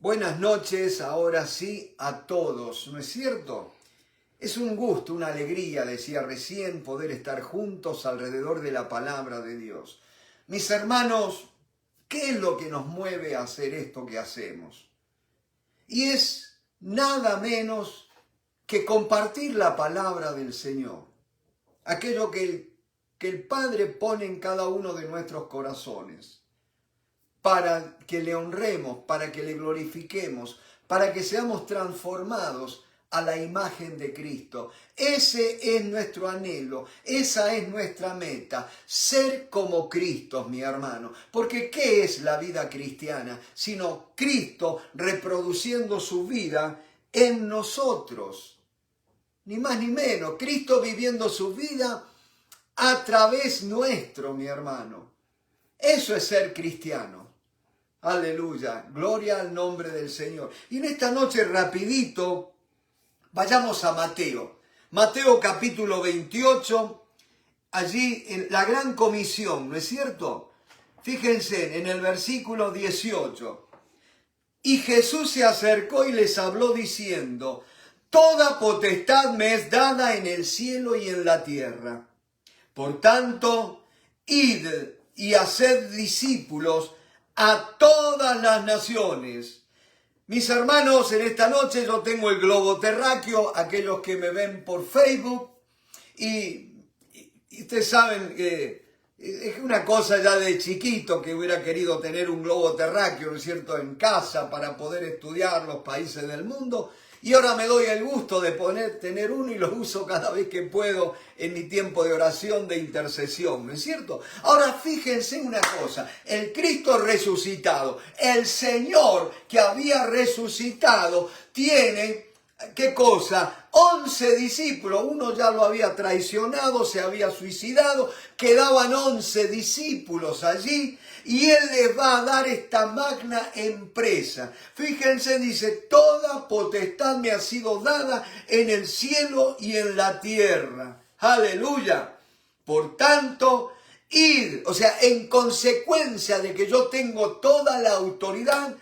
Buenas noches, ahora sí, a todos, ¿no es cierto? Es un gusto, una alegría, decía recién, poder estar juntos alrededor de la palabra de Dios. Mis hermanos, ¿qué es lo que nos mueve a hacer esto que hacemos? Y es nada menos que compartir la palabra del Señor, aquello que el Padre pone en cada uno de nuestros corazones, para que le honremos, para que le glorifiquemos, para que seamos transformados a la imagen de Cristo. Ese es nuestro anhelo, esa es nuestra meta, ser como Cristo, mi hermano. Porque ¿qué es la vida cristiana? Sino Cristo reproduciendo su vida en nosotros. Ni más ni menos, Cristo viviendo su vida a través nuestro, mi hermano. Eso es ser cristiano. Aleluya, gloria al nombre del Señor. Y en esta noche rapidito, vayamos a Mateo. Mateo capítulo 28, allí en la gran comisión, ¿no es cierto? Fíjense en el versículo 18. Y Jesús se acercó y les habló diciendo: toda potestad me es dada en el cielo y en la tierra. Por tanto, id y haced discípulos a todas las naciones. Mis hermanos, en esta noche yo tengo el globo terráqueo, aquellos que me ven por Facebook, y ustedes saben que es una cosa ya de chiquito que hubiera querido tener un globo terráqueo, ¿no es cierto?, en casa para poder estudiar los países del mundo. Y ahora me doy el gusto de tener uno y lo uso cada vez que puedo en mi tiempo de oración, de intercesión, ¿no es cierto? Ahora fíjense una cosa, el Cristo resucitado, el Señor que había resucitado, tiene, ¿qué cosa? 11 discípulos, uno ya lo había traicionado, se había suicidado, quedaban 11 discípulos allí. Y Él les va a dar esta magna empresa. Fíjense, dice, toda potestad me ha sido dada en el cielo y en la tierra. Aleluya. Por tanto, id, o sea, en consecuencia de que yo tengo toda la autoridad,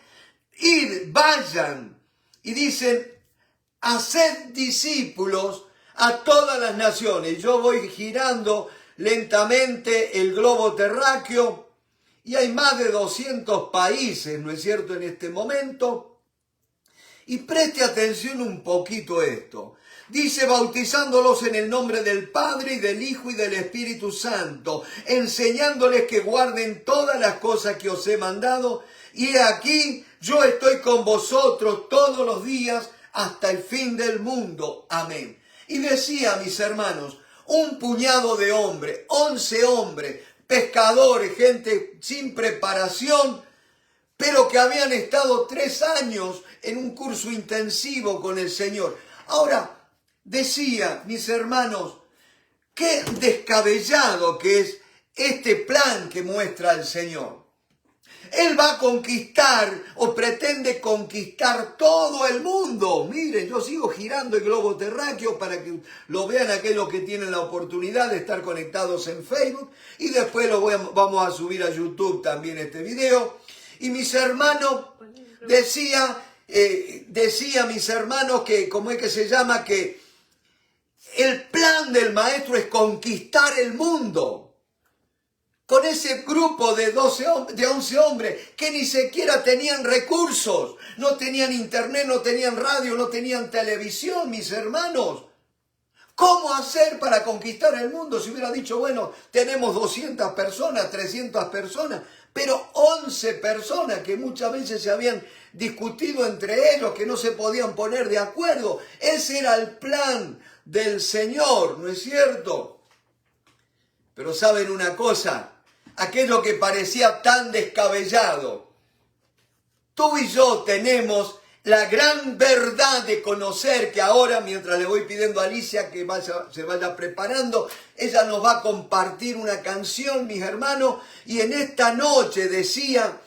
id, vayan. Y dicen, haced discípulos a todas las naciones. Yo voy girando lentamente el globo terráqueo. Y hay más de 200 países, ¿no es cierto?, en este momento. Y preste atención un poquito a esto. Dice, bautizándolos en el nombre del Padre y del Hijo y del Espíritu Santo, enseñándoles que guarden todas las cosas que os he mandado. Y aquí yo estoy con vosotros todos los días hasta el fin del mundo. Amén. Y decía, mis hermanos, un puñado de hombres, 11 hombres, pescadores, gente sin preparación, pero que habían estado 3 años en un curso intensivo con el Señor. Ahora, decía, mis hermanos, qué descabellado que es este plan que muestra el Señor. Él va a conquistar o pretende conquistar todo el mundo. Miren, yo sigo girando el globo terráqueo para que lo vean aquellos que tienen la oportunidad de estar conectados en Facebook. Y después vamos a subir a YouTube también este video. Y mis hermanos, decía mis hermanos que, ¿cómo es que se llama? Que el plan del maestro es conquistar el mundo. Con ese grupo de 11 hombres que ni siquiera tenían recursos, no tenían internet, no tenían radio, no tenían televisión, mis hermanos. ¿Cómo hacer para conquistar el mundo? Si hubiera dicho, bueno, tenemos 200 personas, 300 personas, pero 11 personas que muchas veces se habían discutido entre ellos, que no se podían poner de acuerdo. Ese era el plan del Señor, ¿no es cierto? Pero ¿saben una cosa? Aquello que parecía tan descabellado. Tú y yo tenemos la gran verdad de conocer que ahora, mientras le voy pidiendo a Alicia que se vaya preparando, ella nos va a compartir una canción, mis hermanos, y en esta noche decía,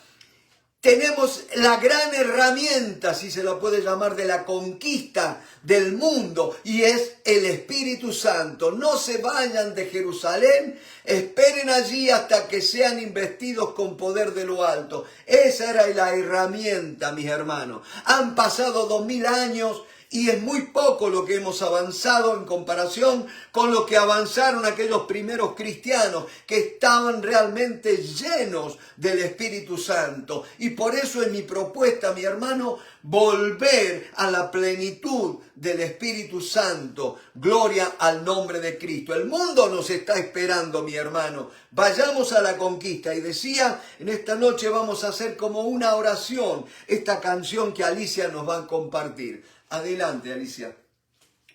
tenemos la gran herramienta, si se la puede llamar, de la conquista del mundo, y es el Espíritu Santo. No se vayan de Jerusalén, esperen allí hasta que sean investidos con poder de lo alto. Esa era la herramienta, mis hermanos. Han pasado 2000 años y es muy poco lo que hemos avanzado en comparación con lo que avanzaron aquellos primeros cristianos que estaban realmente llenos del Espíritu Santo. Y por eso es mi propuesta, mi hermano, volver a la plenitud del Espíritu Santo. Gloria al nombre de Cristo. El mundo nos está esperando, mi hermano. Vayamos a la conquista. Y decía, en esta noche vamos a hacer como una oración esta canción que Alicia nos va a compartir. Adelante, Alicia.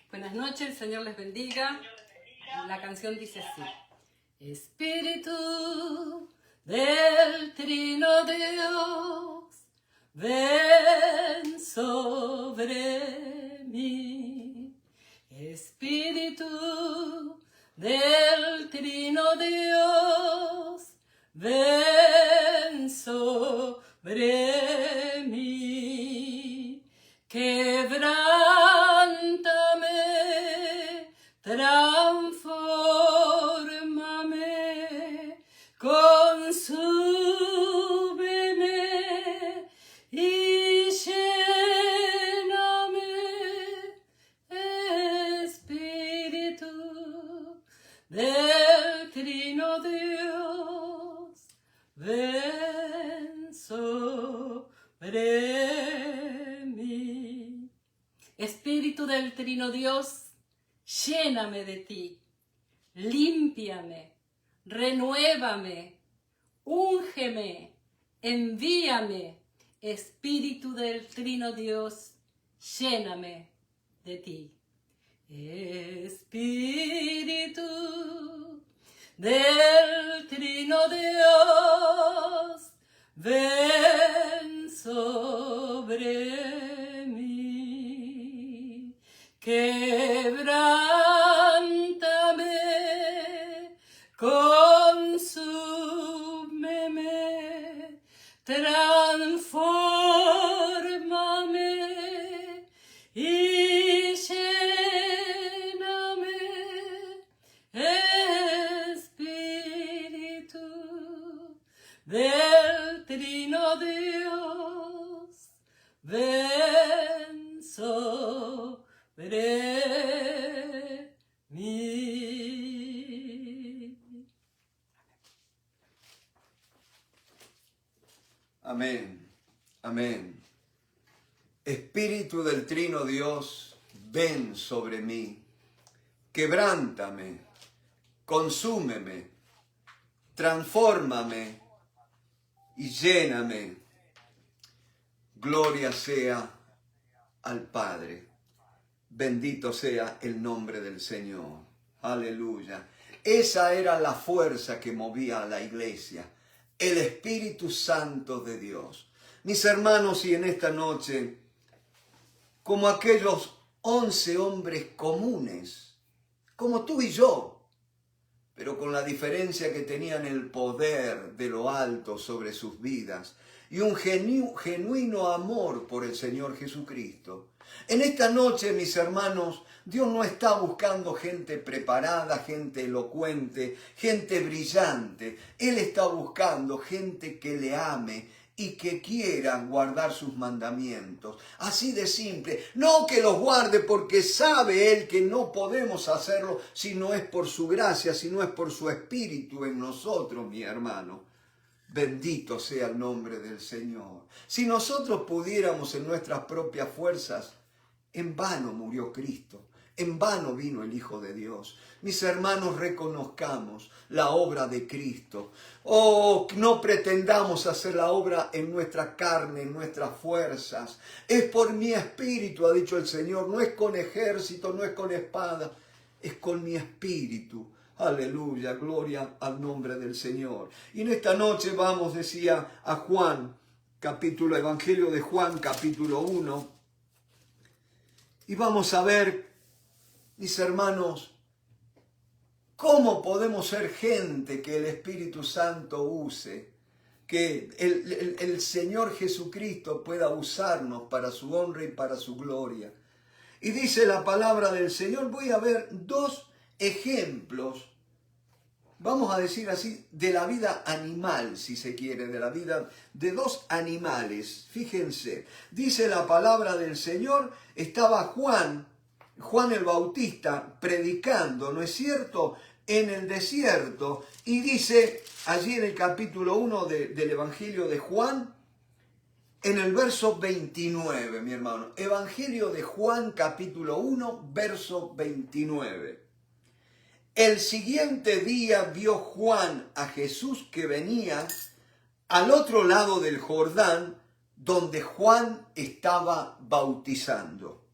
Buenas noches, el Señor les bendiga. La canción dice así. Espíritu del Trino Dios, ven sobre mí. Espíritu del Trino Dios, ven sobre mí. Quebrántame, transfórmame, consúmeme y lléname, Espíritu del Trino Dios, ven sobre mí. Espíritu del Trino Dios, lléname de ti, límpiame, renuévame, úngeme, envíame. Espíritu del Trino Dios, lléname de ti. Espíritu del Trino Dios, ven sobre mí. Quebrántame, consúmeme, transfórmame y lléname, Espíritu del Trino Dios, ven sobre mí. Amén, amén. Espíritu del Trino Dios, ven sobre mí. Quebrántame, consúmeme, transfórmame y lléname. Gloria sea al Padre. Bendito sea el nombre del Señor. Aleluya. Esa era la fuerza que movía a la iglesia. El Espíritu Santo de Dios. Mis hermanos, y en esta noche, como aquellos 11 hombres comunes, como tú y yo, pero con la diferencia que tenían el poder de lo alto sobre sus vidas y un genuino amor por el Señor Jesucristo. En esta noche, mis hermanos, Dios no está buscando gente preparada, gente elocuente, gente brillante. Él está buscando gente que le ame y que quiera guardar sus mandamientos. Así de simple. No que los guarde porque sabe Él que no podemos hacerlo si no es por su gracia, si no es por su Espíritu en nosotros, mi hermano. Bendito sea el nombre del Señor. Si nosotros pudiéramos en nuestras propias fuerzas, en vano murió Cristo, en vano vino el Hijo de Dios. Mis hermanos, reconozcamos la obra de Cristo. Oh, no pretendamos hacer la obra en nuestra carne, en nuestras fuerzas. Es por mi espíritu, ha dicho el Señor. No es con ejército, no es con espada, es con mi espíritu. Aleluya, gloria al nombre del Señor. Y en esta noche vamos, decía, a Juan, Evangelio de Juan, capítulo 1. Y vamos a ver, mis hermanos, cómo podemos ser gente que el Espíritu Santo use que el Señor Jesucristo pueda usarnos para su honra y para su gloria. Y dice la palabra del Señor, voy a ver dos ejemplos, vamos a decir así, de la vida animal, si se quiere, de la vida de dos animales. Fíjense, dice la palabra del Señor, estaba Juan el Bautista predicando, ¿no es cierto?, en el desierto, y dice allí en el capítulo 1 del Evangelio de Juan, en el verso 29, mi hermano, Evangelio de Juan, capítulo 1, verso 29. El siguiente día vio Juan a Jesús que venía al otro lado del Jordán, donde Juan estaba bautizando.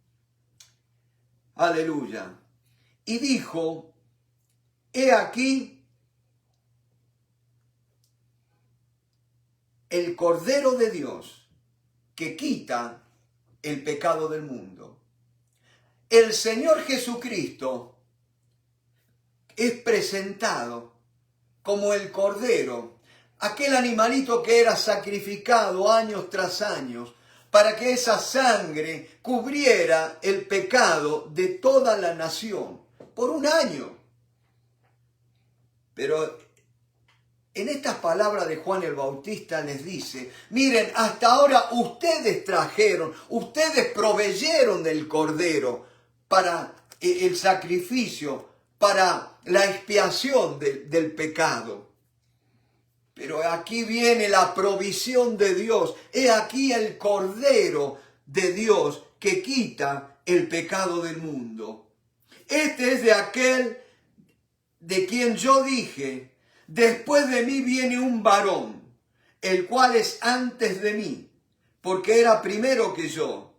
Aleluya. Y dijo, he aquí el Cordero de Dios que quita el pecado del mundo. El Señor Jesucristo es presentado como el Cordero, aquel animalito que era sacrificado años tras años para que esa sangre cubriera el pecado de toda la nación por un año. Pero en estas palabras de Juan el Bautista les dice, miren, hasta ahora ustedes ustedes proveyeron del Cordero para el sacrificio, para la expiación del pecado. Pero aquí viene la provisión de Dios. He aquí el Cordero de Dios que quita el pecado del mundo. Este es de aquel de quien yo dije, después de mí viene un varón, el cual es antes de mí, porque era primero que yo.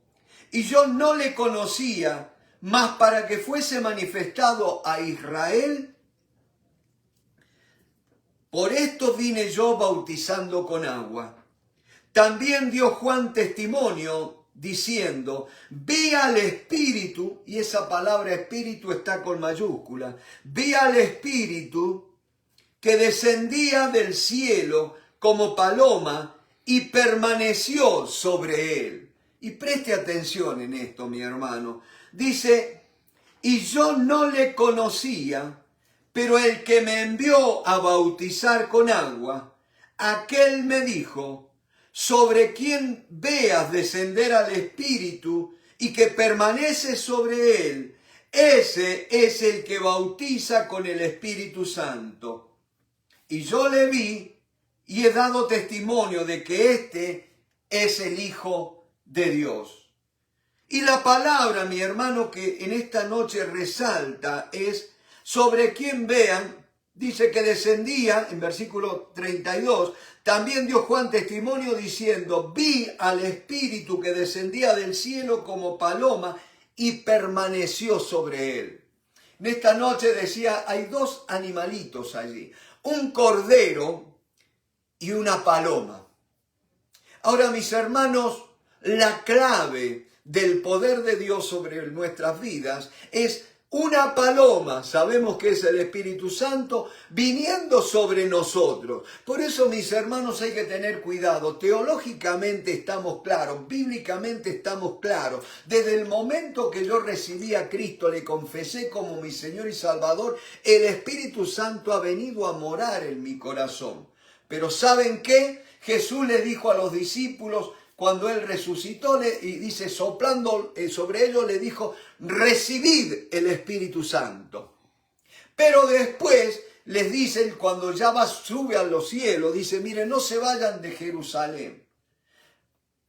Y yo no le conocía, mas para que fuese manifestado a Israel, por esto vine yo bautizando con agua. También dio Juan testimonio, diciendo, vi al Espíritu, y esa palabra Espíritu está con mayúscula, vi al Espíritu que descendía del cielo como paloma y permaneció sobre él. Y preste atención en esto, mi hermano. Dice, y yo no le conocía, pero el que me envió a bautizar con agua, aquel me dijo, sobre quien veas descender al Espíritu y que permanece sobre él, ese es el que bautiza con el Espíritu Santo. Y yo le vi y he dado testimonio de que este es el Hijo de Dios. Y la palabra, mi hermano, que en esta noche resalta es sobre quien vean, dice que descendía, en versículo 32, también dio Juan testimonio diciendo, vi al Espíritu que descendía del cielo como paloma y permaneció sobre él. En esta noche decía, hay dos animalitos allí, un cordero y una paloma. Ahora, mis hermanos, la clave del poder de Dios sobre nuestras vidas es una paloma, sabemos que es el Espíritu Santo, viniendo sobre nosotros. Por eso, mis hermanos, hay que tener cuidado. Teológicamente estamos claros, bíblicamente estamos claros. Desde el momento que yo recibí a Cristo, le confesé como mi Señor y Salvador, el Espíritu Santo ha venido a morar en mi corazón. Pero ¿saben qué? Jesús le dijo a los discípulos, cuando él resucitó, y dice, soplando sobre ellos, le dijo, recibid el Espíritu Santo. Pero después les dice, cuando ya sube a los cielos, dice, miren, no se vayan de Jerusalén.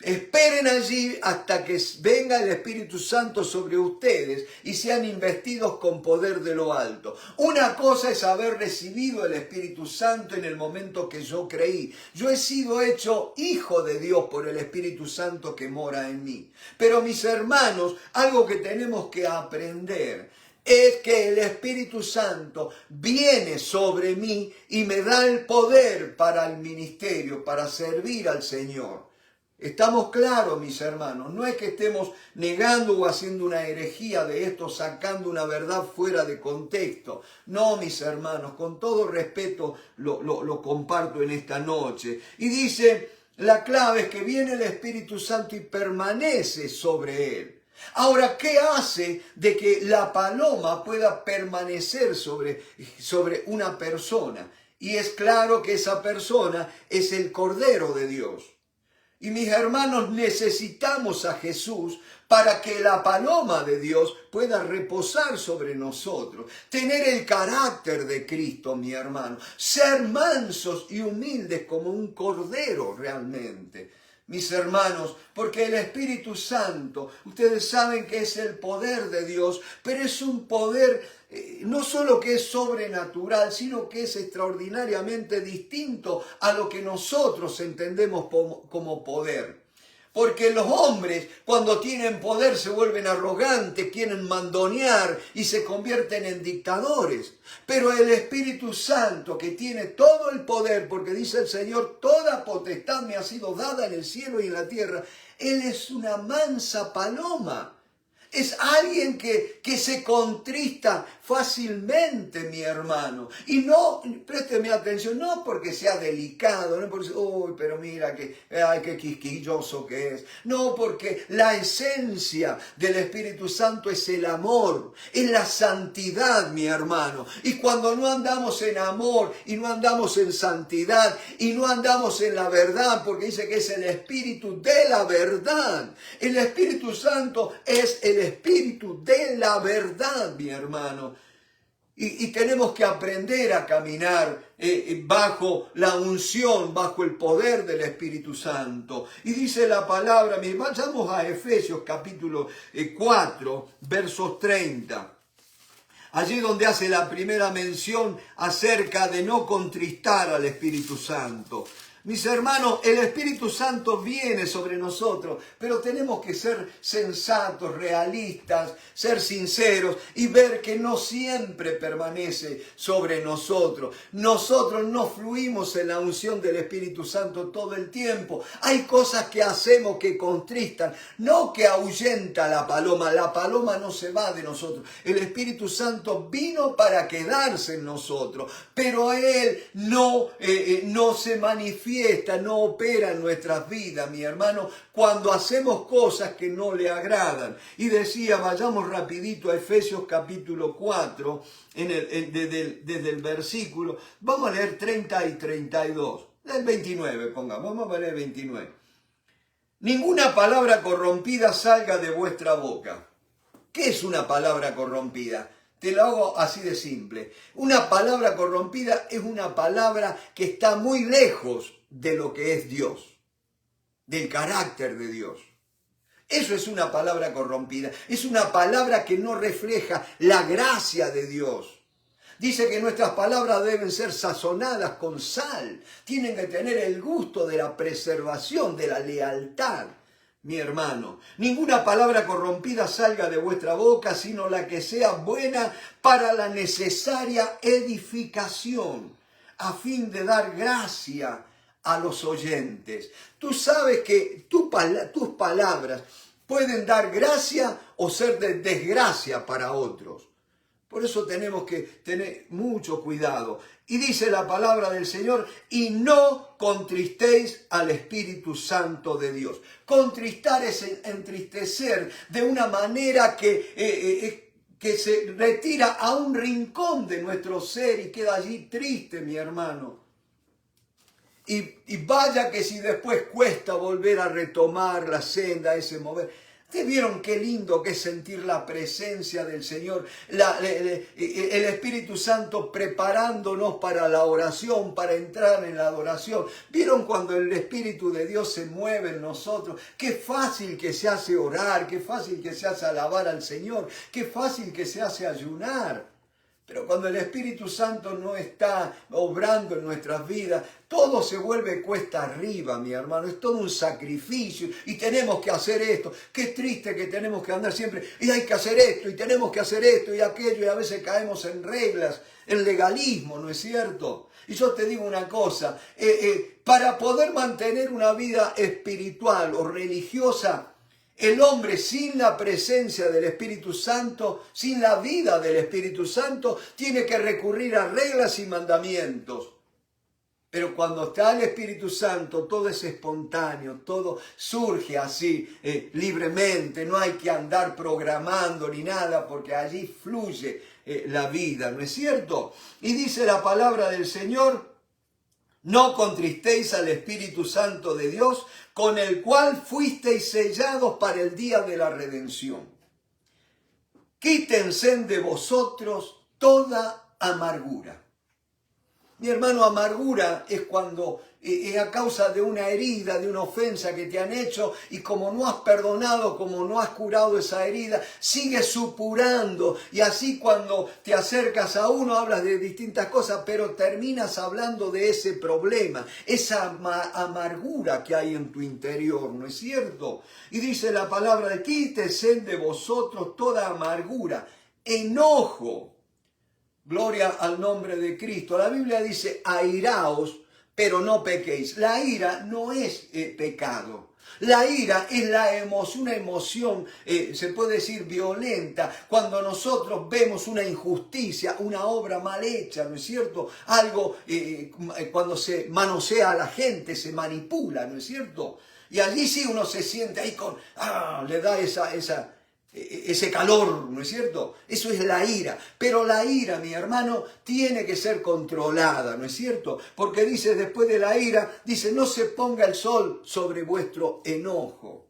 Esperen allí hasta que venga el Espíritu Santo sobre ustedes y sean investidos con poder de lo alto. Una cosa es haber recibido el Espíritu Santo en el momento que yo creí. Yo he sido hecho hijo de Dios por el Espíritu Santo que mora en mí. Pero mis hermanos, algo que tenemos que aprender es que el Espíritu Santo viene sobre mí y me da el poder para el ministerio, para servir al Señor. Estamos claros, mis hermanos, no es que estemos negando o haciendo una herejía de esto, sacando una verdad fuera de contexto. No, mis hermanos, con todo respeto lo comparto en esta noche. Y dice, la clave es que viene el Espíritu Santo y permanece sobre él. Ahora, ¿qué hace de que la paloma pueda permanecer sobre una persona? Y es claro que esa persona es el Cordero de Dios. Y mis hermanos, necesitamos a Jesús para que la paloma de Dios pueda reposar sobre nosotros. Tener el carácter de Cristo, mi hermano. Ser mansos y humildes como un cordero realmente. Mis hermanos, porque el Espíritu Santo, ustedes saben que es el poder de Dios, pero es un poder no solo que es sobrenatural, sino que es extraordinariamente distinto a lo que nosotros entendemos como poder. Porque los hombres, cuando tienen poder, se vuelven arrogantes, quieren mandonear y se convierten en dictadores. Pero el Espíritu Santo, que tiene todo el poder, porque dice el Señor, toda potestad me ha sido dada en el cielo y en la tierra, Él es una mansa paloma. Es alguien que se contrista fácilmente, mi hermano. Y no, présteme atención, no porque sea delicado, no porque, uy, pero mira qué quisquilloso que es. No, porque la esencia del Espíritu Santo es el amor, es la santidad, mi hermano. Y cuando no andamos en amor y no andamos en santidad y no andamos en la verdad, porque dice que es el Espíritu de la verdad. El Espíritu Santo es el Espíritu de la verdad, mi hermano. Y tenemos que aprender a caminar bajo la unción, bajo el poder del Espíritu Santo. Y dice la palabra, vayamos a Efesios capítulo 4, versos 30. Allí donde hace la primera mención acerca de no contristar al Espíritu Santo. Mis hermanos, el Espíritu Santo viene sobre nosotros, pero tenemos que ser sensatos, realistas, ser sinceros y ver que no siempre permanece sobre nosotros. Nosotros no fluimos en la unción del Espíritu Santo todo el tiempo. Hay cosas que hacemos que contristan, no que ahuyenta la paloma no se va de nosotros. El Espíritu Santo vino para quedarse en nosotros, pero Él no se manifiesta, no opera en nuestras vidas, mi hermano, cuando hacemos cosas que no le agradan. Y decía, vayamos rapidito a Efesios capítulo 4, desde el versículo, vamos a leer 30 y 32, el 29, vamos a leer 29. Ninguna palabra corrompida salga de vuestra boca. ¿Qué es una palabra corrompida? Te lo hago así de simple. Una palabra corrompida es una palabra que está muy lejos de lo que es Dios, del carácter de Dios. Eso es una palabra corrompida. Es una palabra que no refleja la gracia de Dios. Dice que nuestras palabras deben ser sazonadas con sal. Tienen que tener el gusto de la preservación, de la lealtad. Mi hermano, ninguna palabra corrompida salga de vuestra boca, sino la que sea buena para la necesaria edificación, a fin de dar gracia a los oyentes. Tú sabes que tus palabras pueden dar gracia o ser de desgracia para otros. Por eso tenemos que tener mucho cuidado. Y dice la palabra del Señor, y no contristéis al Espíritu Santo de Dios. Contristar es entristecer de una manera que se retira a un rincón de nuestro ser y queda allí triste, mi hermano. Y vaya que si después cuesta volver a retomar la senda, ese mover. ¿Ustedes vieron qué lindo que es sentir la presencia del Señor? El Espíritu Santo preparándonos para la oración, para entrar en la adoración. ¿Vieron cuando el Espíritu de Dios se mueve en nosotros? Qué fácil que se hace orar, qué fácil que se hace alabar al Señor, qué fácil que se hace ayunar. Pero cuando el Espíritu Santo no está obrando en nuestras vidas, todo se vuelve cuesta arriba, mi hermano. Es todo un sacrificio y tenemos que hacer esto. Qué triste que tenemos que andar siempre y hay que hacer esto y tenemos que hacer esto y aquello y a veces caemos en reglas, en legalismo, ¿no es cierto? Y yo te digo una cosa, para poder mantener una vida espiritual o religiosa, el hombre sin la presencia del Espíritu Santo, sin la vida del Espíritu Santo, tiene que recurrir a reglas y mandamientos. Pero cuando está el Espíritu Santo, todo es espontáneo, todo surge así, libremente. No hay que andar programando ni nada, porque allí fluye la vida, ¿no es cierto? Y dice la palabra del Señor: no contristéis al Espíritu Santo de Dios, con el cual fuisteis sellados para el día de la redención. Quítense de vosotros toda amargura. Mi hermano, amargura es cuando a causa de una herida, de una ofensa que te han hecho, y como no has perdonado, como no has curado esa herida, sigues supurando, y así cuando te acercas a uno hablas de distintas cosas, pero terminas hablando de ese problema, esa amargura que hay en tu interior, ¿no es cierto? Y dice la palabra de: quítese de vosotros toda amargura, enojo. Gloria al nombre de Cristo. La Biblia dice: airaos, pero no pequéis. La ira no es pecado. La ira es una emoción, se puede decir violenta, cuando nosotros vemos una injusticia, una obra mal hecha, ¿no es cierto? Algo, cuando se manosea a la gente, se manipula, ¿no es cierto? Y allí sí uno se siente ahí le da ese calor, ¿no es cierto? Eso es la ira. Pero la ira, mi hermano, tiene que ser controlada, ¿no es cierto? Porque dice, después de la ira, dice: no se ponga el sol sobre vuestro enojo.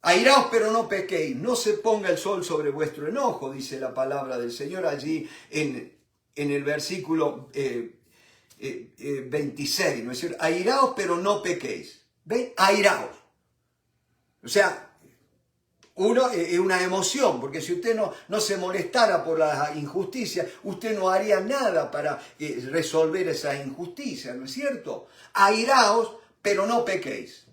Airaos, pero no pequéis. No se ponga el sol sobre vuestro enojo, dice la palabra del Señor allí en el versículo 26, ¿no es cierto? Airaos, pero no pequéis. ¿Ven? Airaos. O sea, uno es una emoción, porque si usted no se molestara por la injusticia, usted no haría nada para resolver esa injusticia, ¿no es cierto? Airaos, pero no pequéis.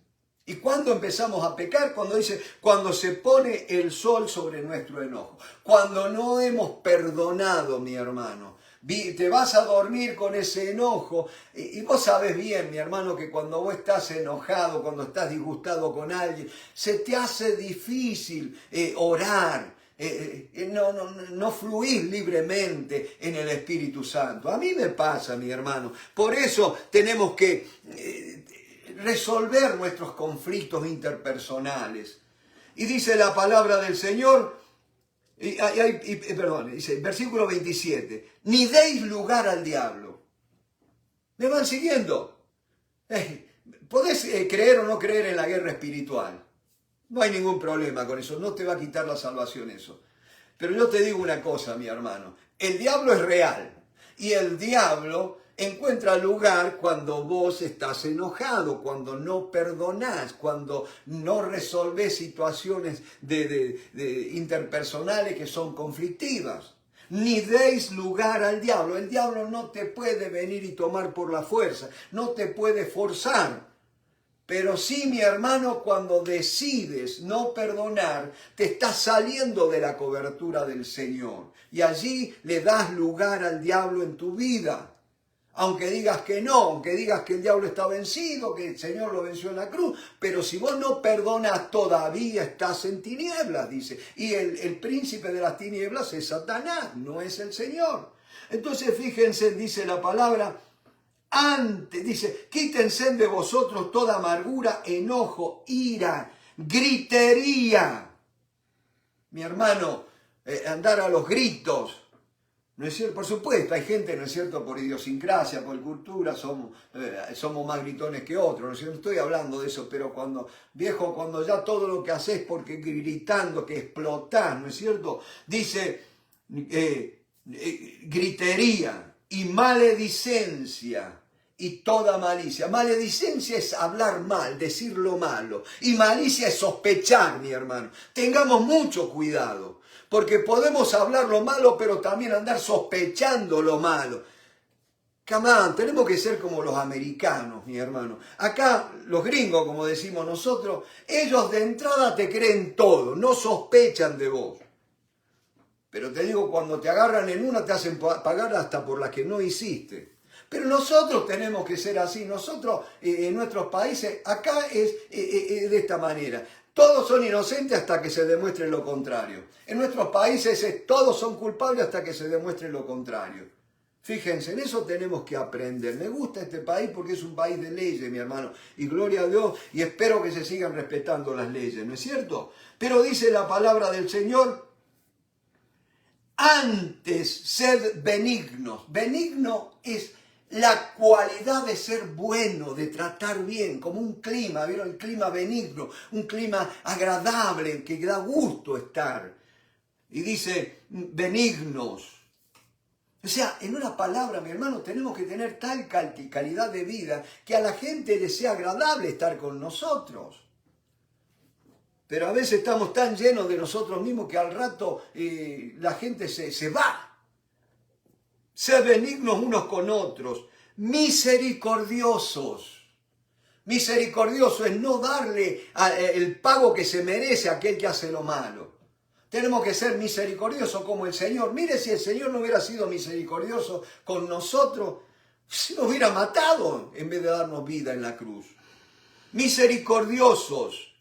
¿Y cuándo empezamos a pecar? Cuando dice: cuando se pone el sol sobre nuestro enojo. Cuando no hemos perdonado, mi hermano. Te vas a dormir con ese enojo y vos sabés bien, mi hermano, que cuando vos estás enojado, cuando estás disgustado con alguien, se te hace difícil orar, no fluir libremente en el Espíritu Santo. A mí me pasa, mi hermano. Por eso tenemos que resolver nuestros conflictos interpersonales. Y dice la palabra del Señor, dice, versículo 27, ni deis lugar al diablo. ¿Me van siguiendo? Podés creer o no creer en la guerra espiritual. No hay ningún problema con eso, no te va a quitar la salvación eso. Pero yo te digo una cosa, mi hermano, el diablo es real y el diablo encuentra lugar cuando vos estás enojado, cuando no perdonás, cuando no resolvés situaciones interpersonales que son conflictivas. Ni deis lugar al diablo. El diablo no te puede venir y tomar por la fuerza, no te puede forzar. Pero sí, mi hermano, cuando decides no perdonar, te estás saliendo de la cobertura del Señor. Y allí le das lugar al diablo en tu vida. Aunque digas que no, aunque digas que el diablo está vencido, que el Señor lo venció en la cruz. Pero si vos no perdonas, todavía estás en tinieblas, dice. Y el príncipe de las tinieblas es Satanás, no es el Señor. Entonces, fíjense, dice la palabra, dice, quítense de vosotros toda amargura, enojo, ira, gritería. Mi hermano, andar a los gritos. ¿No es cierto? Por supuesto, hay gente, ¿no es cierto?, por idiosincrasia, por cultura, somos más gritones que otros, ¿no es cierto? No estoy hablando de eso, pero cuando ya todo lo que haces porque gritando, que explotás, ¿no es cierto? Dice, gritería y maledicencia y toda malicia. Maledicencia es hablar mal, decir lo malo. Y malicia es sospechar, mi hermano. Tengamos mucho cuidado, porque podemos hablar lo malo, pero también andar sospechando lo malo. Camán, tenemos que ser como los americanos, mi hermano. Acá, los gringos, como decimos nosotros, ellos de entrada te creen todo, no sospechan de vos. Pero te digo, cuando te agarran en una, te hacen pagar hasta por la que no hiciste. Pero nosotros tenemos que ser así. Nosotros, en nuestros países, acá es de esta manera. Todos son inocentes hasta que se demuestre lo contrario. En nuestros países todos son culpables hasta que se demuestre lo contrario. Fíjense, en eso tenemos que aprender. Me gusta este país porque es un país de leyes, mi hermano. Y gloria a Dios, y espero que se sigan respetando las leyes, ¿no es cierto? Pero dice la palabra del Señor, antes sed benignos. Benigno es la cualidad de ser bueno, de tratar bien, como un clima, ¿vieron? El clima benigno, un clima agradable, que da gusto estar. Y dice, benignos. O sea, en una palabra, mi hermano, tenemos que tener tal calidad de vida que a la gente le sea agradable estar con nosotros. Pero a veces estamos tan llenos de nosotros mismos que al rato la gente se va. Sed benignos unos con otros, misericordiosos. Misericordioso es no darle el pago que se merece a aquel que hace lo malo. Tenemos que ser misericordiosos como el Señor. Mire, si el Señor no hubiera sido misericordioso con nosotros, se nos hubiera matado en vez de darnos vida en la cruz. Misericordiosos,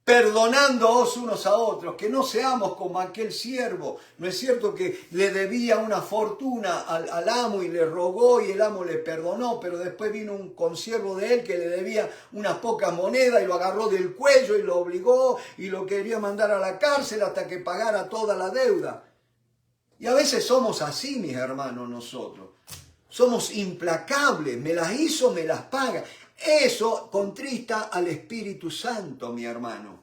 perdonándoos unos a otros, que no seamos como aquel siervo. ¿No es cierto que le debía una fortuna al amo y le rogó y el amo le perdonó, pero después vino un consiervo de él que le debía unas pocas monedas y lo agarró del cuello y lo obligó y lo quería mandar a la cárcel hasta que pagara toda la deuda? Y a veces somos así, mis hermanos, nosotros. Somos implacables, me las hizo, me las paga. Eso contrista al Espíritu Santo, mi hermano.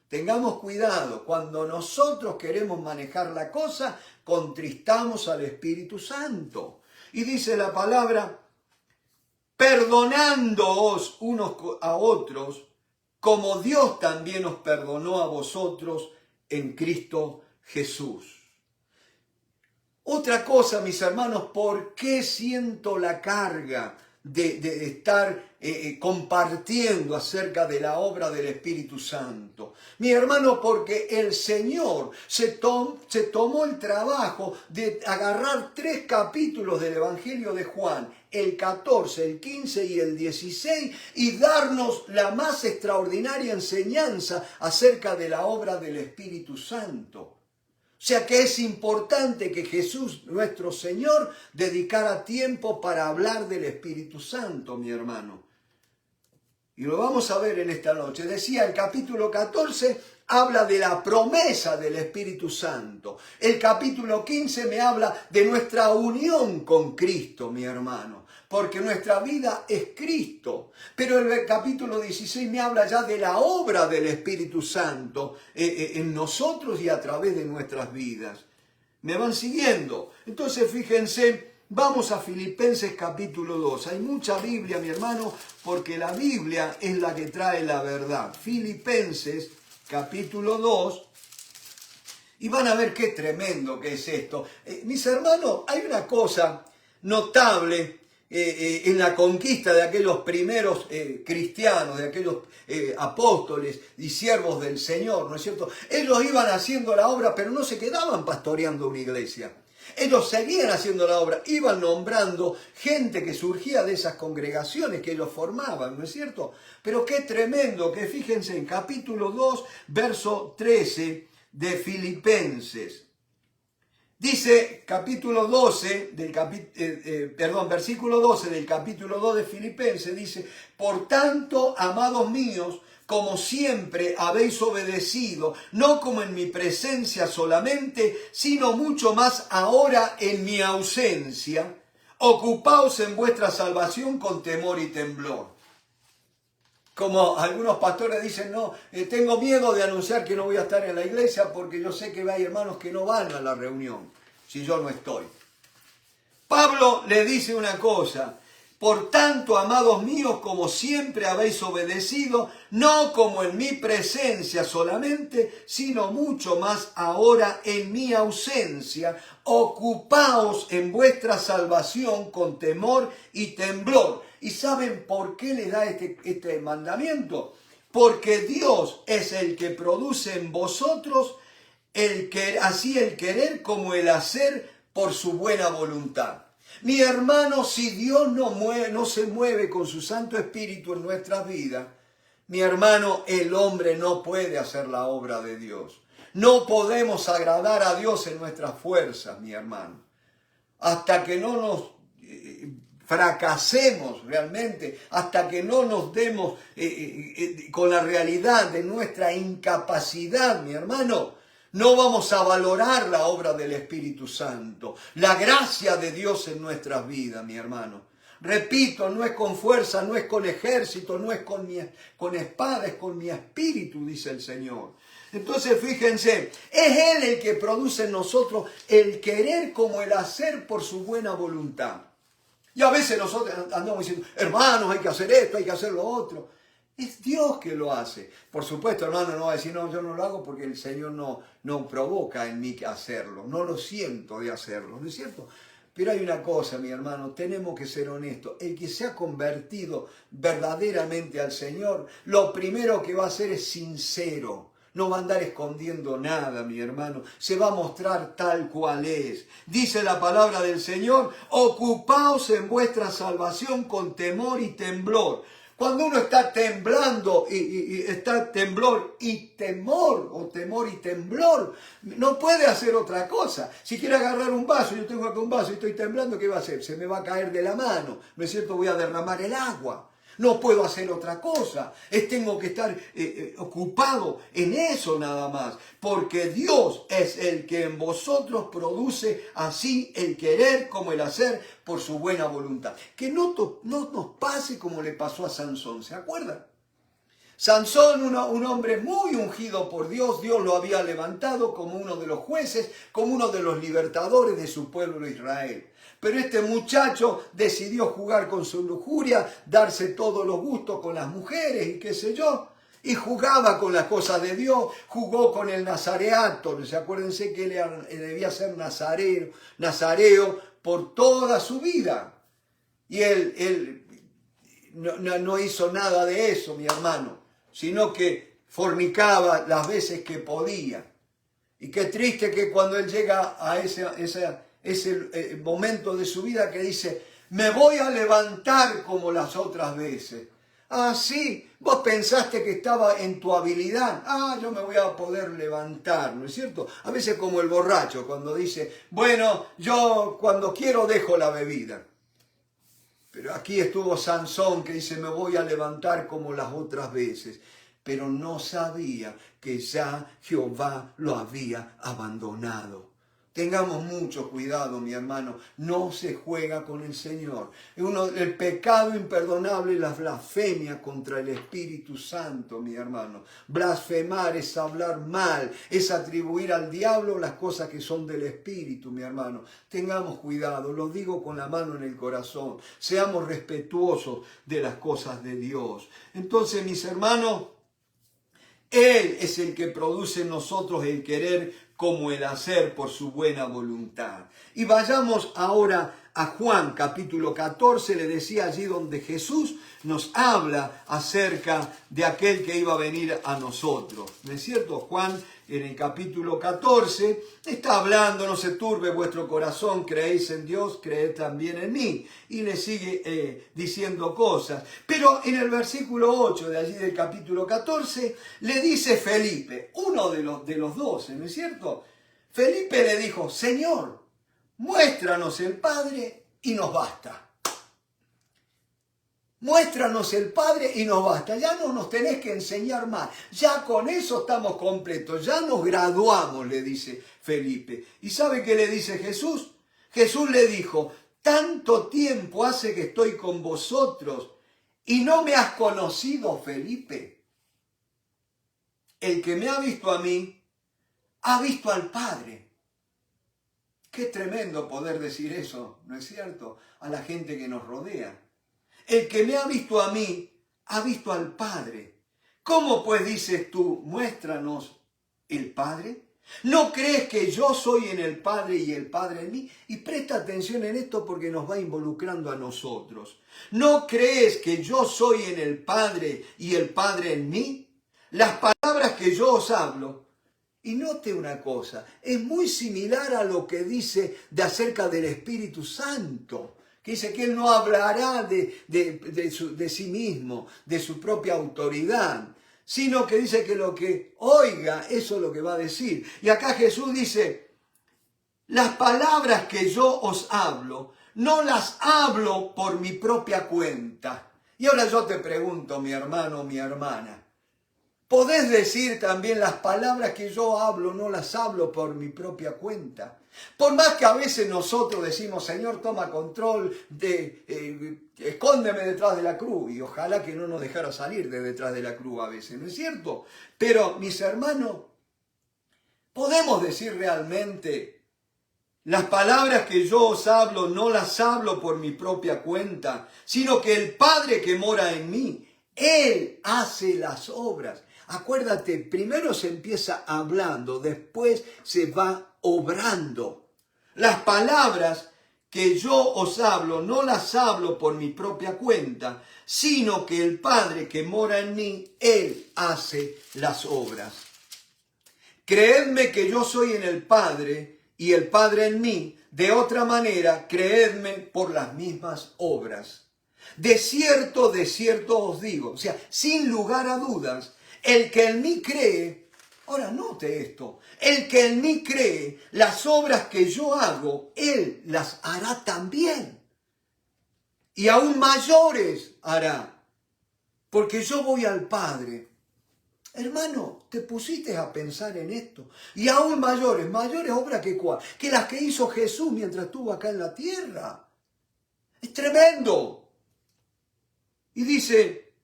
Tengamos cuidado, cuando nosotros queremos manejar la cosa, contristamos al Espíritu Santo. Y dice la palabra, perdonándoos unos a otros, como Dios también os perdonó a vosotros en Cristo Jesús. Otra cosa, mis hermanos, ¿por qué siento la carga de estar compartiendo acerca de la obra del Espíritu Santo? Mi hermano, porque el Señor se tomó el trabajo de agarrar 3 capítulos del Evangelio de Juan, el 14, el 15 y el 16, y darnos la más extraordinaria enseñanza acerca de la obra del Espíritu Santo. O sea que es importante que Jesús, nuestro Señor, dedicara tiempo para hablar del Espíritu Santo, mi hermano. Y lo vamos a ver en esta noche. Decía, el capítulo 14 habla de la promesa del Espíritu Santo. El capítulo 15 me habla de nuestra unión con Cristo, mi hermano. Porque nuestra vida es Cristo. Pero el capítulo 16 me habla ya de la obra del Espíritu Santo en nosotros y a través de nuestras vidas. ¿Me van siguiendo? Entonces fíjense, vamos a Filipenses capítulo 2. Hay mucha Biblia, mi hermano, porque la Biblia es la que trae la verdad. Filipenses capítulo 2. Y van a ver qué tremendo que es esto. Mis hermanos, hay una cosa notable en la conquista de aquellos primeros cristianos, de aquellos apóstoles y siervos del Señor, ¿no es cierto? Ellos iban haciendo la obra, pero no se quedaban pastoreando una iglesia. Ellos seguían haciendo la obra, iban nombrando gente que surgía de esas congregaciones que ellos formaban, ¿no es cierto? Pero qué tremendo que fíjense en capítulo 2, verso 13 de Filipenses. Dice capítulo 12 versículo 12 del capítulo 2 de Filipenses, dice, por tanto, amados míos, como siempre habéis obedecido, no como en mi presencia solamente, sino mucho más ahora en mi ausencia, ocupaos en vuestra salvación con temor y temblor. Como algunos pastores dicen, no, tengo miedo de anunciar que no voy a estar en la iglesia porque yo sé que hay hermanos que no van a la reunión si yo no estoy. Pablo le dice una cosa, Por tanto, amados míos, como siempre habéis obedecido, no como en mi presencia solamente, sino mucho más ahora en mi ausencia, ocupaos en vuestra salvación con temor y temblor. ¿Y saben por qué le da este mandamiento? Porque Dios es el que produce en vosotros así el querer como el hacer por su buena voluntad. Mi hermano, si Dios no se mueve con su Santo Espíritu en nuestras vidas, mi hermano, el hombre no puede hacer la obra de Dios. No podemos agradar a Dios en nuestras fuerzas, mi hermano. Hasta que no nos fracasemos realmente, hasta que no nos demos con la realidad de nuestra incapacidad, mi hermano, no vamos a valorar la obra del Espíritu Santo, la gracia de Dios en nuestras vidas, mi hermano. Repito, no es con fuerza, no es con ejército, no es con espada, es con mi espíritu, dice el Señor. Entonces, fíjense, es Él el que produce en nosotros el querer como el hacer por su buena voluntad. Y a veces nosotros andamos diciendo, hermanos, hay que hacer esto, hay que hacer lo otro. Es Dios que lo hace. Por supuesto, hermano, no va a decir, no, yo no lo hago porque el Señor no provoca en mí hacerlo. No lo siento de hacerlo, ¿no es cierto? Pero hay una cosa, mi hermano, tenemos que ser honestos. El que se ha convertido verdaderamente al Señor, lo primero que va a hacer es sincero. No va a andar escondiendo nada, mi hermano. Se va a mostrar tal cual es. Dice la palabra del Señor, ocupaos en vuestra salvación con temor y temblor. Cuando uno está temblando y está temblor y temor, o temor y temblor, no puede hacer otra cosa. Si quiere agarrar un vaso, yo tengo acá un vaso y estoy temblando, ¿qué va a hacer? Se me va a caer de la mano, ¿no es cierto? Voy a derramar el agua. No puedo hacer otra cosa. Tengo que estar ocupado en eso nada más. Porque Dios es el que en vosotros produce así el querer como el hacer por su buena voluntad. Que no nos pase como le pasó a Sansón. ¿Se acuerdan? Sansón, un hombre muy ungido por Dios, Dios lo había levantado como uno de los jueces, como uno de los libertadores de su pueblo de Israel. Pero este muchacho decidió jugar con su lujuria, darse todos los gustos con las mujeres y qué sé yo, y jugaba con las cosas de Dios, jugó con el nazareato. Acuérdense que él debía ser nazareo por toda su vida. Y él no hizo nada de eso, mi hermano, sino que fornicaba las veces que podía. Y qué triste que cuando él llega a ese momento de su vida que dice, me voy a levantar como las otras veces. Ah, sí, vos pensaste que estaba en tu habilidad. Ah, yo me voy a poder levantar, ¿no es cierto? A veces como el borracho cuando dice, bueno, yo cuando quiero dejo la bebida. Pero aquí estuvo Sansón que dice, me voy a levantar como las otras veces. Pero no sabía que ya Jehová lo había abandonado. Tengamos mucho cuidado, mi hermano. No se juega con el Señor. El pecado imperdonable es la blasfemia contra el Espíritu Santo, mi hermano. Blasfemar es hablar mal, es atribuir al diablo las cosas que son del Espíritu, mi hermano. Tengamos cuidado, lo digo con la mano en el corazón. Seamos respetuosos de las cosas de Dios. Entonces, mis hermanos, Él es el que produce en nosotros el querer como el hacer por su buena voluntad. Y vayamos ahora a Juan capítulo 14, le decía allí donde Jesús nos habla acerca de aquel que iba a venir a nosotros. ¿No es cierto? Juan en el capítulo 14 está hablando, no se turbe vuestro corazón, creéis en Dios, creed también en mí. Y le sigue diciendo cosas. Pero en el versículo 8 de allí del capítulo 14 le dice Felipe, uno de los 12, ¿no es cierto? Felipe le dijo, Señor, muéstranos el Padre y nos basta. Muéstranos el Padre y nos basta. Ya no nos tenés que enseñar más. Ya con eso estamos completos. Ya nos graduamos, le dice Felipe. ¿Y sabe qué le dice Jesús? Jesús le dijo, tanto tiempo hace que estoy con vosotros y no me has conocido, Felipe. El que me ha visto a mí, ha visto al Padre. Qué tremendo poder decir eso, ¿no es cierto? A la gente que nos rodea. El que me ha visto a mí, ha visto al Padre. ¿Cómo pues dices tú, muéstranos el Padre? ¿No crees que yo soy en el Padre y el Padre en mí? Y presta atención en esto porque nos va involucrando a nosotros. ¿No crees que yo soy en el Padre y el Padre en mí? Las palabras que yo os hablo. Y note una cosa, es muy similar a lo que dice acerca del Espíritu Santo, que dice que Él no hablará de sí mismo, de su propia autoridad, sino que dice que lo que oiga, eso es lo que va a decir. Y acá Jesús dice, las palabras que yo os hablo, no las hablo por mi propia cuenta. Y ahora yo te pregunto, mi hermano, mi hermana, ¿podés decir también las palabras que yo hablo, no las hablo por mi propia cuenta? Por más que a veces nosotros decimos, Señor, toma control, escóndeme detrás de la cruz, y ojalá que no nos dejara salir de detrás de la cruz a veces, ¿no es cierto? Pero, mis hermanos, ¿podemos decir realmente, las palabras que yo os hablo, no las hablo por mi propia cuenta, sino que el Padre que mora en mí, Él hace las obras? Acuérdate, primero se empieza hablando, después se va obrando. Las palabras que yo os hablo, no las hablo por mi propia cuenta, sino que el Padre que mora en mí, Él hace las obras. Creedme que yo soy en el Padre y el Padre en mí. De otra manera, creedme por las mismas obras. De cierto os digo, o sea, sin lugar a dudas, el que en mí cree, ahora note esto, el que en mí cree, las obras que yo hago, él las hará también. Y aún mayores hará, porque yo voy al Padre. Hermano, te pusiste a pensar en esto. Y aún mayores obras que cuál, que las que hizo Jesús mientras estuvo acá en la tierra. Es tremendo. Y dice,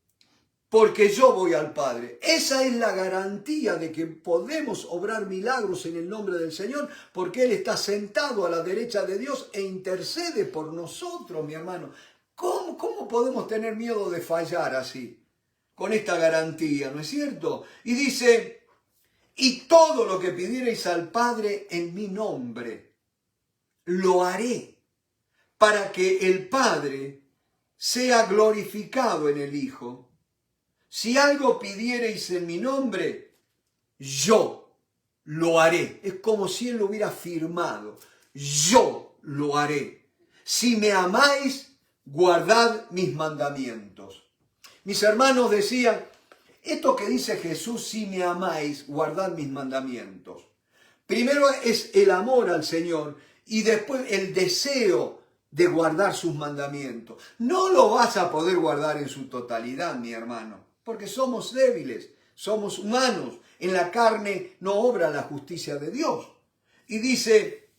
porque yo voy al Padre. Esa es la garantía de que podemos obrar milagros en el nombre del Señor, porque Él está sentado a la derecha de Dios e intercede por nosotros, mi hermano. ¿Cómo podemos tener miedo de fallar así? Con esta garantía, ¿no es cierto? Y dice, y todo lo que pidierais al Padre en mi nombre, lo haré, para que el Padre sea glorificado en el Hijo. Si algo pidierais en mi nombre, yo lo haré. Es como si Él lo hubiera firmado. Yo lo haré. Si me amáis, guardad mis mandamientos. Mis hermanos decían, esto que dice Jesús, si me amáis, guardad mis mandamientos. Primero es el amor al Señor y después el deseo de guardar sus mandamientos. No lo vas a poder guardar en su totalidad, mi hermano, porque somos débiles, somos humanos. En la carne no obra la justicia de Dios. Y dice,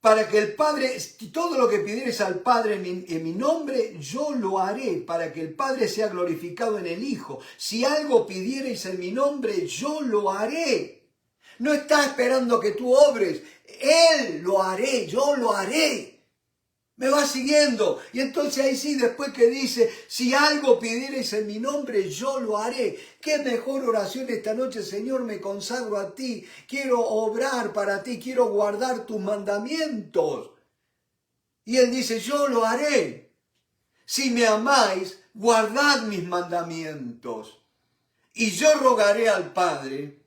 para que el Padre, todo lo que pidieres al Padre en mi nombre, yo lo haré, para que el Padre sea glorificado en el Hijo. Si algo pidierais en mi nombre, yo lo haré. No está esperando que tú obres, Él lo haré, yo lo haré. ¿Me va siguiendo? Y entonces ahí sí, después que dice, si algo pidierais en mi nombre, yo lo haré. Qué mejor oración esta noche, Señor, me consagro a ti. Quiero obrar para ti, quiero guardar tus mandamientos. Y Él dice, yo lo haré. Si me amáis, guardad mis mandamientos. Y yo rogaré al Padre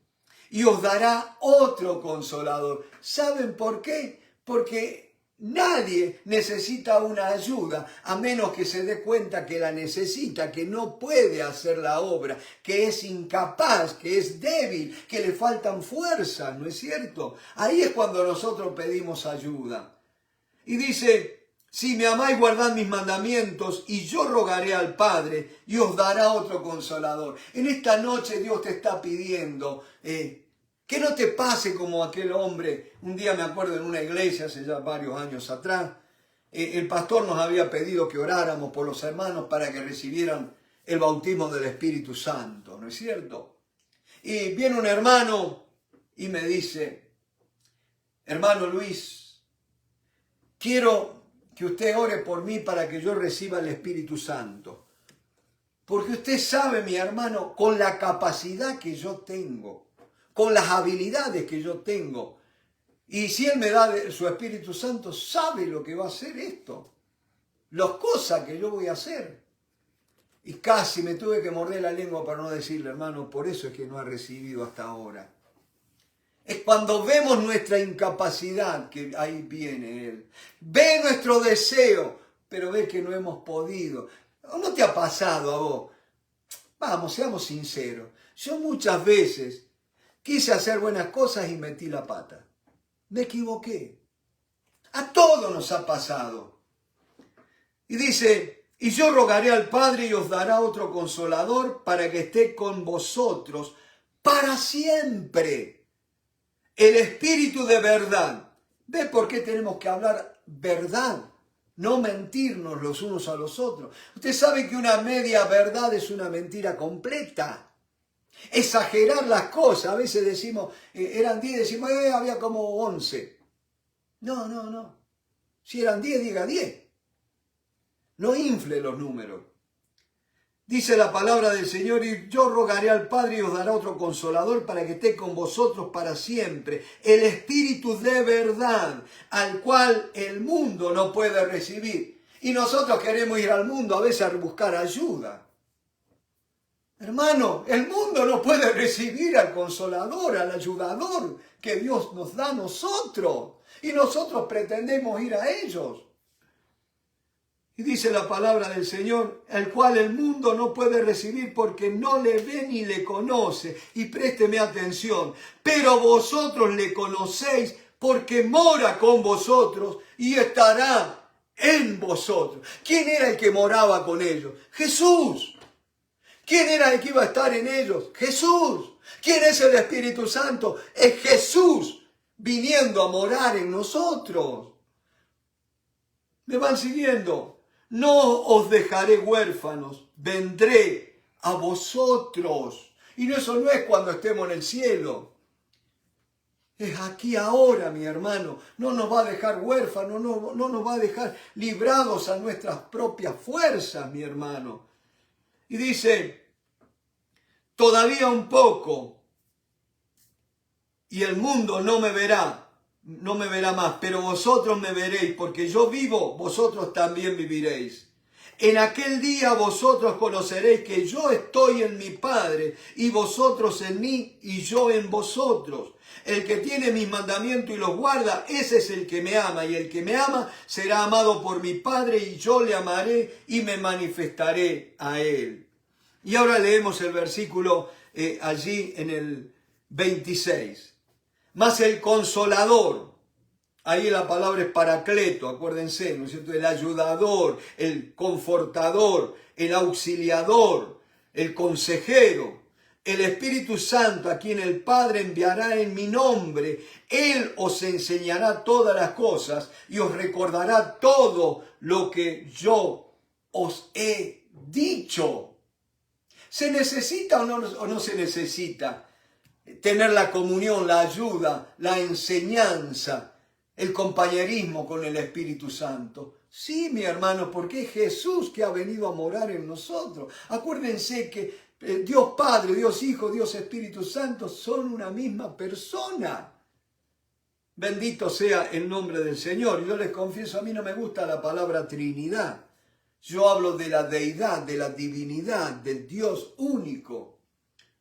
y os dará otro consolador. ¿Saben por qué? Porque nadie necesita una ayuda a menos que se dé cuenta que la necesita, que no puede hacer la obra, que es incapaz, que es débil, que le faltan fuerzas, ¿no es cierto? Ahí es cuando nosotros pedimos ayuda. Y dice, si me amáis, guardad mis mandamientos y yo rogaré al Padre y os dará otro consolador. En esta noche Dios te está pidiendo que no te pase como aquel hombre. Un día me acuerdo en una iglesia, hace ya varios años atrás, el pastor nos había pedido que oráramos por los hermanos para que recibieran el bautismo del Espíritu Santo, ¿no es cierto? Y viene un hermano y me dice, hermano Luis, quiero que usted ore por mí para que yo reciba el Espíritu Santo. Porque usted sabe, mi hermano, con la capacidad que yo tengo, con las habilidades que yo tengo, y si Él me da su Espíritu Santo, sabe lo que va a hacer esto, las cosas que yo voy a hacer. Y casi me tuve que morder la lengua para no decirle, hermano, por eso es que no ha recibido hasta ahora. Es cuando vemos nuestra incapacidad que ahí viene Él. Ve nuestro deseo, pero ve que no hemos podido. ¿No te ha pasado a vos? Vamos, seamos sinceros. Yo muchas veces quise hacer buenas cosas y metí la pata. Me equivoqué. A todos nos ha pasado. Y dice, y yo rogaré al Padre y os dará otro consolador para que esté con vosotros para siempre. El Espíritu de verdad. ¿Ves por qué tenemos que hablar verdad? No mentirnos los unos a los otros. Usted sabe que una media verdad es una mentira completa. Exagerar las cosas. A veces decimos, eran 10, decimos, había como 11. No. Si eran 10, diga 10. No infle los números. Dice la palabra del Señor, y yo rogaré al Padre y os dará otro consolador para que esté con vosotros para siempre. El Espíritu de verdad, al cual el mundo no puede recibir. Y nosotros queremos ir al mundo a veces a buscar ayuda. Hermano, el mundo no puede recibir al consolador, al ayudador que Dios nos da a nosotros. Y nosotros pretendemos ir a ellos. Y dice la palabra del Señor, el cual el mundo no puede recibir porque no le ve ni le conoce. Y présteme atención, pero vosotros le conocéis porque mora con vosotros y estará en vosotros. ¿Quién era el que moraba con ellos? Jesús. ¿Quién era el que iba a estar en ellos? Jesús. ¿Quién es el Espíritu Santo? Es Jesús viniendo a morar en nosotros. ¿Me van siguiendo? No os dejaré huérfanos, vendré a vosotros. Y eso no es cuando estemos en el cielo. Es aquí ahora, mi hermano. No nos va a dejar huérfanos, no nos va a dejar librados a nuestras propias fuerzas, mi hermano. Y dice, todavía un poco, y el mundo no me verá más, pero vosotros me veréis, porque yo vivo, vosotros también viviréis. En aquel día vosotros conoceréis que yo estoy en mi Padre, y vosotros en mí, y yo en vosotros. El que tiene mis mandamientos y los guarda, ese es el que me ama, y el que me ama será amado por mi Padre, y yo le amaré y me manifestaré a él. Y ahora leemos el versículo allí en el 26. Mas el consolador, ahí la palabra es paracleto, acuérdense, ¿no es cierto? El ayudador, el confortador, el auxiliador, el consejero, el Espíritu Santo, a quien el Padre enviará en mi nombre. Él os enseñará todas las cosas y os recordará todo lo que yo os he dicho. ¿Se necesita o no se necesita tener la comunión, la ayuda, la enseñanza, el compañerismo con el Espíritu Santo? Sí, mi hermano, porque es Jesús que ha venido a morar en nosotros. Acuérdense que Dios Padre, Dios Hijo, Dios Espíritu Santo son una misma persona. Bendito sea el nombre del Señor. Yo les confieso, a mí no me gusta la palabra Trinidad. Yo hablo de la deidad, de la divinidad, del Dios único.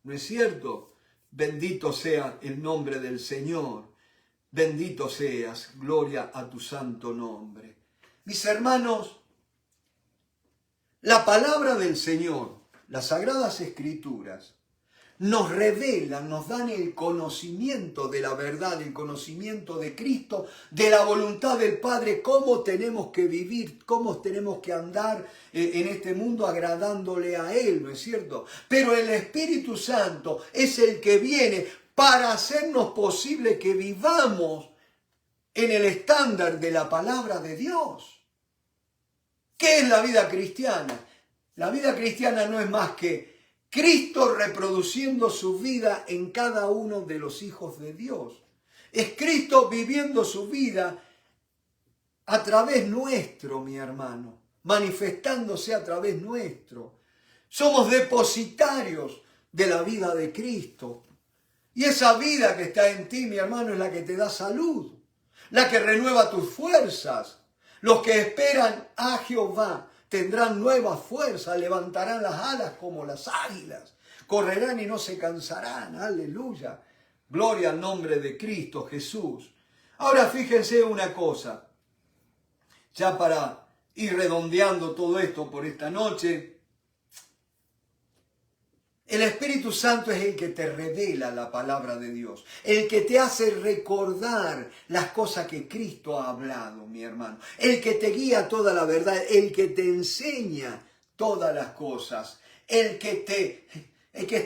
¿No es cierto? Bendito sea el nombre del Señor. Bendito seas, gloria a tu santo nombre. Mis hermanos, la palabra del Señor, las Sagradas Escrituras, nos revelan, nos dan el conocimiento de la verdad, el conocimiento de Cristo, de la voluntad del Padre, cómo tenemos que vivir, cómo tenemos que andar en este mundo agradándole a Él, ¿no es cierto? Pero el Espíritu Santo es el que viene para hacernos posible que vivamos en el estándar de la palabra de Dios. ¿Qué es la vida cristiana? La vida cristiana no es más que Cristo reproduciendo su vida en cada uno de los hijos de Dios. Es Cristo viviendo su vida a través nuestro, mi hermano, manifestándose a través nuestro. Somos depositarios de la vida de Cristo. Y esa vida que está en ti, mi hermano, es la que te da salud, la que renueva tus fuerzas. Los que esperan a Jehová tendrán nuevas fuerzas, levantarán las alas como las águilas, correrán y no se cansarán. Aleluya. Gloria al nombre de Cristo Jesús. Ahora fíjense una cosa, ya para ir redondeando todo esto por esta noche. El Espíritu Santo es el que te revela la palabra de Dios, el que te hace recordar las cosas que Cristo ha hablado, mi hermano, el que te guía toda la verdad, el que te enseña todas las cosas, el que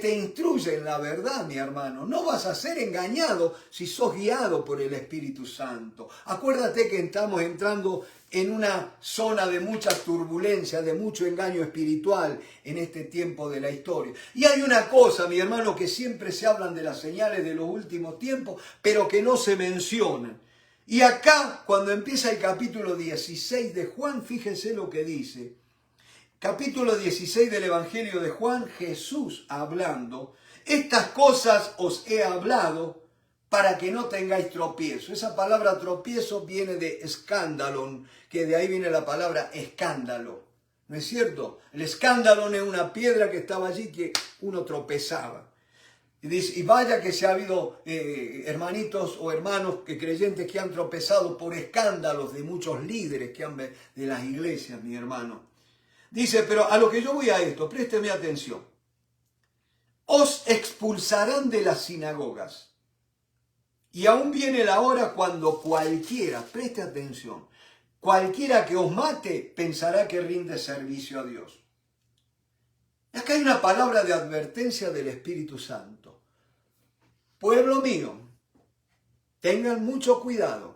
te instruye en la verdad, mi hermano. No vas a ser engañado si sos guiado por el Espíritu Santo. Acuérdate que estamos entrando en una zona de mucha turbulencia, de mucho engaño espiritual en este tiempo de la historia. Y hay una cosa, mi hermano, que siempre se hablan de las señales de los últimos tiempos, pero que no se mencionan. Y acá, cuando empieza el capítulo 16 de Juan, fíjense lo que dice. Capítulo 16 del Evangelio de Juan, Jesús hablando: estas cosas os he hablado para que no tengáis tropiezo. Esa palabra tropiezo viene de escándalo, que de ahí viene la palabra escándalo. ¿No es cierto? El escándalo es una piedra que estaba allí que uno tropezaba. Y dice, y vaya que se ha habido hermanitos o hermanos creyentes que han tropezado por escándalos de muchos líderes que han de las iglesias, mi hermano. Dice, pero a lo que yo voy a esto, présteme atención. Os expulsarán de las sinagogas. Y aún viene la hora cuando cualquiera, preste atención, cualquiera que os mate pensará que rinde servicio a Dios. Acá hay una palabra de advertencia del Espíritu Santo. Pueblo mío, tengan mucho cuidado,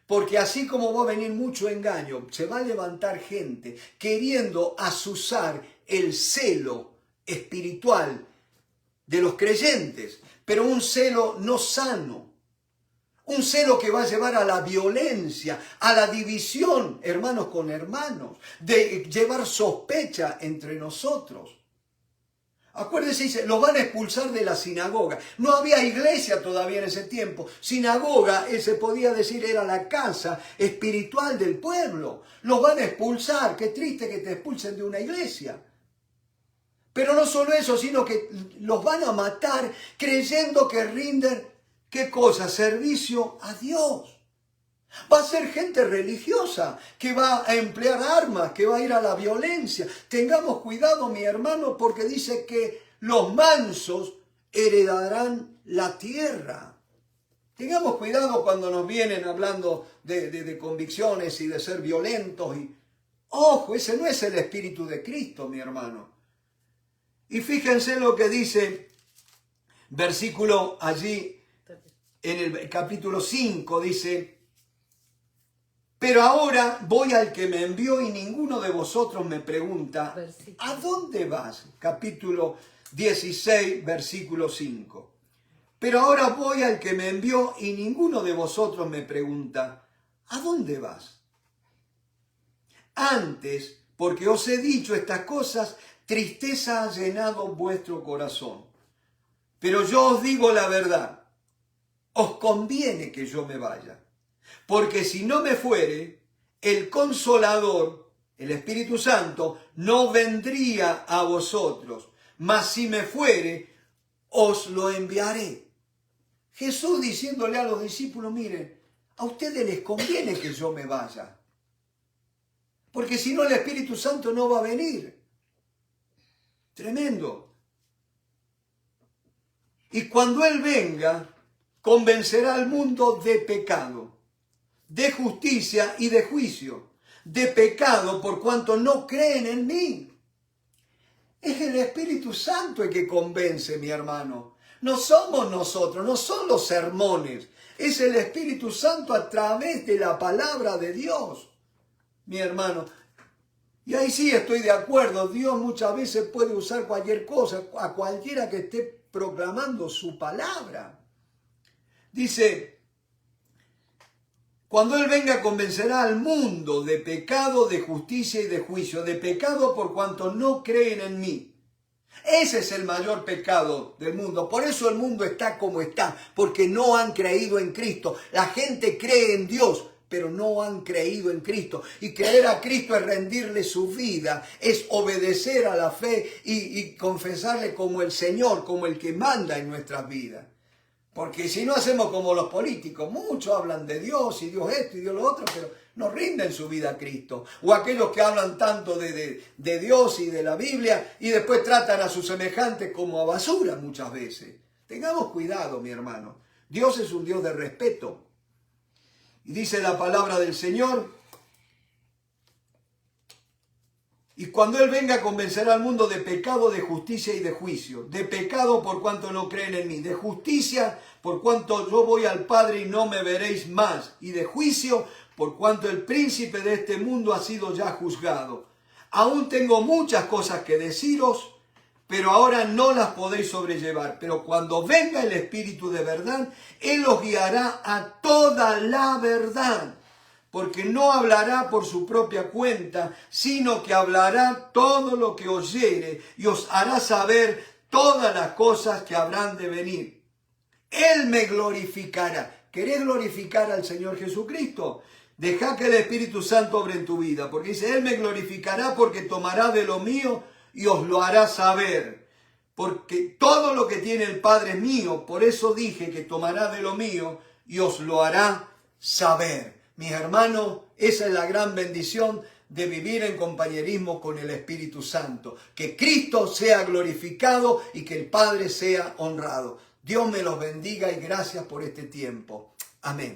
porque así como va a venir mucho engaño, se va a levantar gente queriendo azuzar el celo espiritual de los creyentes, pero un celo no sano, un celo que va a llevar a la violencia, a la división, hermanos con hermanos, de llevar sospecha entre nosotros. Acuérdense, dice, los van a expulsar de la sinagoga. No había iglesia todavía en ese tiempo. Sinagoga, se podía decir, era la casa espiritual del pueblo. Los van a expulsar. Qué triste que te expulsen de una iglesia. Pero no solo eso, sino que los van a matar creyendo que rinden, ¿qué cosa? Servicio a Dios. Va a ser gente religiosa que va a emplear armas, que va a ir a la violencia. Tengamos cuidado, mi hermano, porque dice que los mansos heredarán la tierra. Tengamos cuidado cuando nos vienen hablando de convicciones y de ser violentos. Ojo, ese no es el Espíritu de Cristo, mi hermano. Y fíjense lo que dice, versículo allí en el capítulo 5, dice: pero ahora voy al que me envió y ninguno de vosotros me pregunta, ¿a dónde vas? Capítulo 16, versículo 5. Pero ahora voy al que me envió y ninguno de vosotros me pregunta, ¿a dónde vas? Antes, porque os he dicho estas cosas, tristeza ha llenado vuestro corazón. Pero yo os digo la verdad, os conviene que yo me vaya. Porque si no me fuere, el Consolador, el Espíritu Santo, no vendría a vosotros. Mas si me fuere, os lo enviaré. Jesús diciéndole a los discípulos, miren, a ustedes les conviene que yo me vaya. Porque si no, el Espíritu Santo no va a venir. Tremendo. Y cuando Él venga, convencerá al mundo de pecado, de justicia y de juicio. De pecado por cuanto no creen en mí. Es el Espíritu Santo el que convence, mi hermano. No somos nosotros, no son los sermones. Es el Espíritu Santo a través de la palabra de Dios, mi hermano. Y ahí sí estoy de acuerdo. Dios muchas veces puede usar cualquier cosa, a cualquiera que esté proclamando su palabra. Dice, Cuando Él venga, convencerá al mundo de pecado, de justicia y de juicio. De pecado por cuanto no creen en mí. Ese es el mayor pecado del mundo. Por eso el mundo está como está, porque no han creído en Cristo. La gente cree en Dios, pero no han creído en Cristo. Y creer a Cristo es rendirle su vida, es obedecer a la fe y confesarle como el Señor, como el que manda en nuestras vidas. Porque si no hacemos como los políticos, muchos hablan de Dios y Dios esto y Dios lo otro, pero no rinden su vida a Cristo. O aquellos que hablan tanto de Dios y de la Biblia y después tratan a sus semejantes como a basura muchas veces. Tengamos cuidado, mi hermano. Dios es un Dios de respeto. Y dice la palabra del Señor: y cuando Él venga, convencerá al mundo de pecado, de justicia y de juicio. De pecado por cuanto no creen en mí. De justicia por cuanto yo voy al Padre y no me veréis más. Y de juicio por cuanto el príncipe de este mundo ha sido ya juzgado. Aún tengo muchas cosas que deciros, pero ahora no las podéis sobrellevar. Pero cuando venga el Espíritu de verdad, Él os guiará a toda la verdad. Porque no hablará por su propia cuenta, sino que hablará todo lo que oyere y os hará saber todas las cosas que habrán de venir. Él me glorificará. ¿Querés glorificar al Señor Jesucristo? Deja que el Espíritu Santo obre en tu vida, porque dice: Él me glorificará porque tomará de lo mío y os lo hará saber. Porque todo lo que tiene el Padre es mío, por eso dije que tomará de lo mío y os lo hará saber. Mis hermanos, esa es la gran bendición de vivir en compañerismo con el Espíritu Santo. Que Cristo sea glorificado y que el Padre sea honrado. Dios me los bendiga y gracias por este tiempo. Amén.